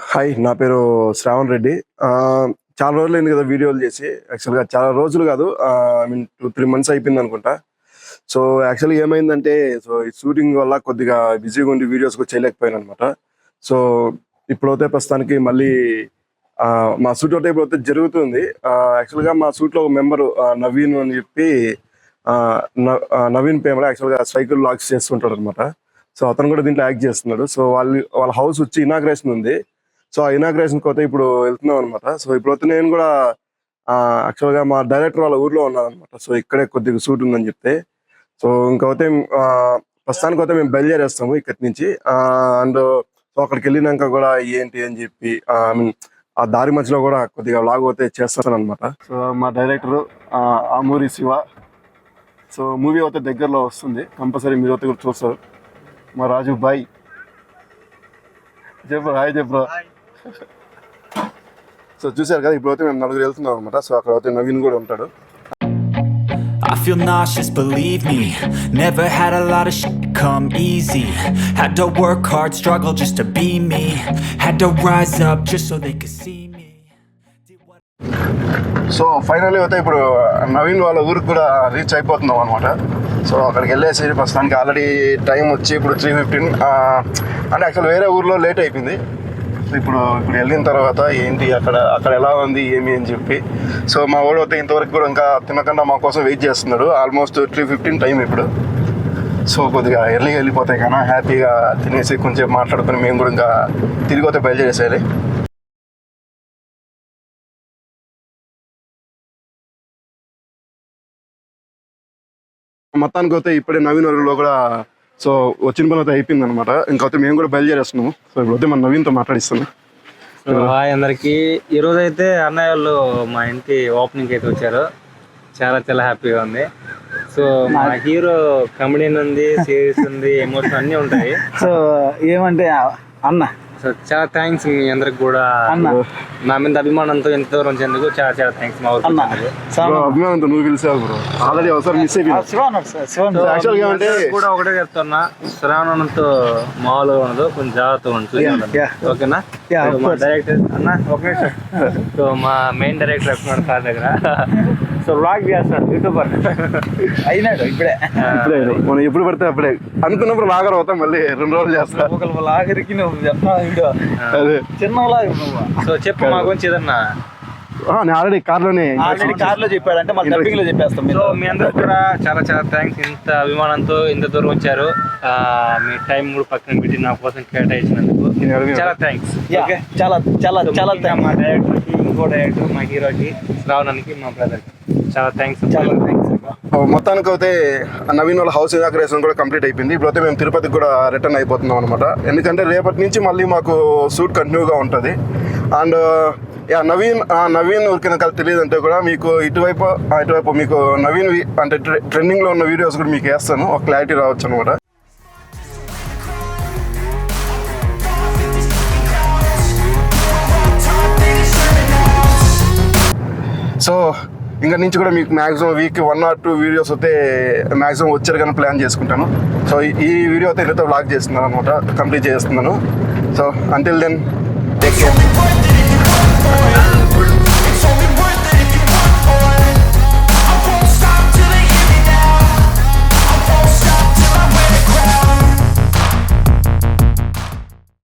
Hi, నా పేరు శ్రావణ్ రెడ్డి. చాలా రోజులైంది కదా వీడియోలు చేసి. యాక్చువల్గా చాలా రోజులు కాదు, ఐ మీన్ 2-3 మంత్స్ అయిపోయింది అనుకుంటా. సో యాక్చువల్గా ఏమైందంటే, సో ఈ షూటింగ్ వల్ల కొద్దిగా బిజీగా ఉండి వీడియోస్ కూడా చేయలేకపోయాను అనమాట. సో ఇప్పుడైతే ప్రస్తుతానికి మళ్ళీ మా షూట్ అవుతే ఇప్పుడైతే జరుగుతుంది. యాక్చువల్గా మా షూట్లో ఒక మెంబరు నవీన్ అని చెప్పి, నవీన్ పేమల యాక్చువల్గా సైకిల్ లాక్స్ చేస్తుంటాడు అనమాట. సో అతను కూడా దీంట్లో యాక్ట్ చేస్తున్నాడు. సో వాళ్ళ హౌస్ వచ్చి ఇనాగ్రేషన్ ఉంది. సో ఆ ఇనాగ్రేషన్కి అయితే ఇప్పుడు వెళ్తున్నాం అనమాట. సో ఇప్పుడైతే నేను కూడా యాక్చువల్గా మా డైరెక్టర్ వాళ్ళ ఊర్లో ఉన్నాను అనమాట. సో ఇక్కడే కొద్దిగా షూట్ ఉందని చెప్తే, సో ఇంకైతే ప్రస్తుతానికి అయితే మేము బయలుదేరేస్తాము ఇక్కడి నుంచి. అండ్ సో అక్కడికి వెళ్ళినాక కూడా ఏంటి అని చెప్పి ఐ మీన్ ఆ దారి మధ్యలో కూడా కొద్దిగా వ్లాగ్ అయితే చేస్తాను అనమాట. సో మా director Amuri Shiva. So movie అయితే దగ్గరలో వస్తుంది, కంపల్సరీ మీరు అయితే కూడా చూస్తారు. మా రాజు బాయ్ చెప్పు, హాయ్ చెప్పు. సో చూసారు కదా, ఇప్పుడైతే మేము నలుగురు వెళ్తున్నాం అనమాట. సో అక్కడ అయితే నవీన్ కూడా ఉంటాడు. I feel nauseous, believe me. Never had a lot of shit come easy. Had to work hard, struggle just to be me. Had to rise up just so they could see me. So finally అయితే ఇప్పుడు నవీన్ వాళ్ళ ఊరికి కూడా reach అయిపోతున్నాం అనమాట. So అక్కడికి వెళ్ళేసి ప్రస్తుతానికి ఆల్రెడీ టైం వచ్చి ఇప్పుడు 3:15. అంటే యాక్చువల్ వేరే ఊర్లో లేట్ అయిపోయింది. సో ఇప్పుడు వెళ్ళిన తర్వాత ఏంటి అక్కడ ఎలా ఉంది ఏమి అని చెప్పి, సో మా వాడు అయితే ఇంతవరకు కూడా ఇంకా తినకుండా మా కోసం వెయిట్ చేస్తున్నాడు. ఆల్మోస్ట్ 3:15 టైం ఇప్పుడు. సో కొద్దిగా ఎర్లీగా వెళ్ళిపోతాయి కానీ హ్యాపీగా తినేసి కొంచెం మాట్లాడుకొని మేము కూడా ఇంకా తిరిగి అయితే బయలుదేరేసేయాలి. మొత్తానికి అయితే ఇప్పుడే నవీన్ ఊరిలో కూడా సో వచ్చిన పని అయితే అయిపోయింది అనమాట. ఇంకైతే మేము కూడా బయలుదేరేస్తున్నాము. సో ఇప్పుడు మన నవీన్తో మాట్లాడిస్తున్నాం. హాయ్ అందరికి. ఈరోజు అయితే అన్నయ్య వాళ్ళు మా ఇంటి ఓపెనింగ్ అయితే వచ్చారు. చాలా చాలా హ్యాపీగా ఉంది. సో మా హీరో కమెడియన్ ఉంది, సిరీస్ ఉంది, ఎమోషన్ అన్నీ ఉంటాయి. సో ఏమంటే అన్న, సో చాలా థ్యాంక్స్ మీ అందరికి కూడా. నా మీద అభిమానంతో ఎంత దూరం వచ్చేందుకు చాలా చాలా థ్యాంక్స్. మా ఊరికి అభిమానంతో నువ్వు పిలిచావు బ్రో, ఆల్రెడీ ఒకసారి మిస్ అయిపోయింది. అంటే కూడా ఒకటే చెప్తున్నా, శ్రావణంతో మామూలుగా ఉండదు, కొంచెం జాగ్రత్తగా ఉంటుంది. ఓకేనా? మా డైరెక్టర్ అన్న ఒక నిమిషం. సో మా మెయిన్ డైరెక్టర్ వస్తున్నాడు కార్ దగ్గర. సో వ్లాగ్ చేస్తున్నాడు, యూట్యూబర్ అయినాడు ఇప్పుడే. మనం ఎప్పుడు పడితే అప్పుడే అనుకున్నప్పుడు లాగర్ అవుతాం, మళ్ళీ 2 రోజులు చేస్తా. ఒక లాగరికి నువ్వు చెప్తావు వీడియో, అదే చిన్న లాగర్ నువ్వు. సో చెప్పు మా గురించి ఏదన్నా. నేను ఆల్రెడీ కార్లో చెప్పాడంటే మన డబ్బింగ్ లో చెప్పేస్తాం. సో మీ అందరికి కూడా చాలా చాలా థ్యాంక్స్. ఇంత అభిమానంతో ఇంత దూరం వచ్చారు. మీ టైం కూడా పక్కన పెట్టి నా కోసం కేటాయించినందుకు చాలా థ్యాంక్స్. చాలా చాలా చాలా మా డైరెక్టర్కి, ఇంకో డైరెక్టర్, మా హీరోకి, శ్రావణానికి, మా బ్రదర్కి చాలా థ్యాంక్స్. చాలా థ్యాంక్స్. మొత్తానికి అయితే నవీన్ వాళ్ళ హౌస్ ఇనాగ్రేషన్ కూడా కంప్లీట్ అయిపోయింది. ఇప్పుడైతే మేము తిరుపతికి కూడా రిటర్న్ అయిపోతున్నాం అనమాట. ఎందుకంటే రేపటి నుంచి మళ్ళీ మాకు షూట్ కంటిన్యూగా ఉంటుంది. అండ్ నవీన్ ఊరికి తెలియదు అంటే కూడా మీకు ఇటువైపు మీకు నవీన్ అంటే ట్రెండింగ్లో ఉన్న వీడియోస్ కూడా మీకు వేస్తాను, ఒక క్లారిటీ రావచ్చు అనమాట. సో ఇంకా నుంచి కూడా మీకు మ్యాక్సిమం వీక్ 1 or 2 వీడియోస్ అయితే మ్యాక్సిమం వచ్చారు కానీ ప్లాన్ చేసుకుంటాను. సో ఈ వీడియో అయితే వ్లాగ్ చేస్తున్నాను అనమాట, కంప్లీట్ చేస్తున్నాను. So until then take care.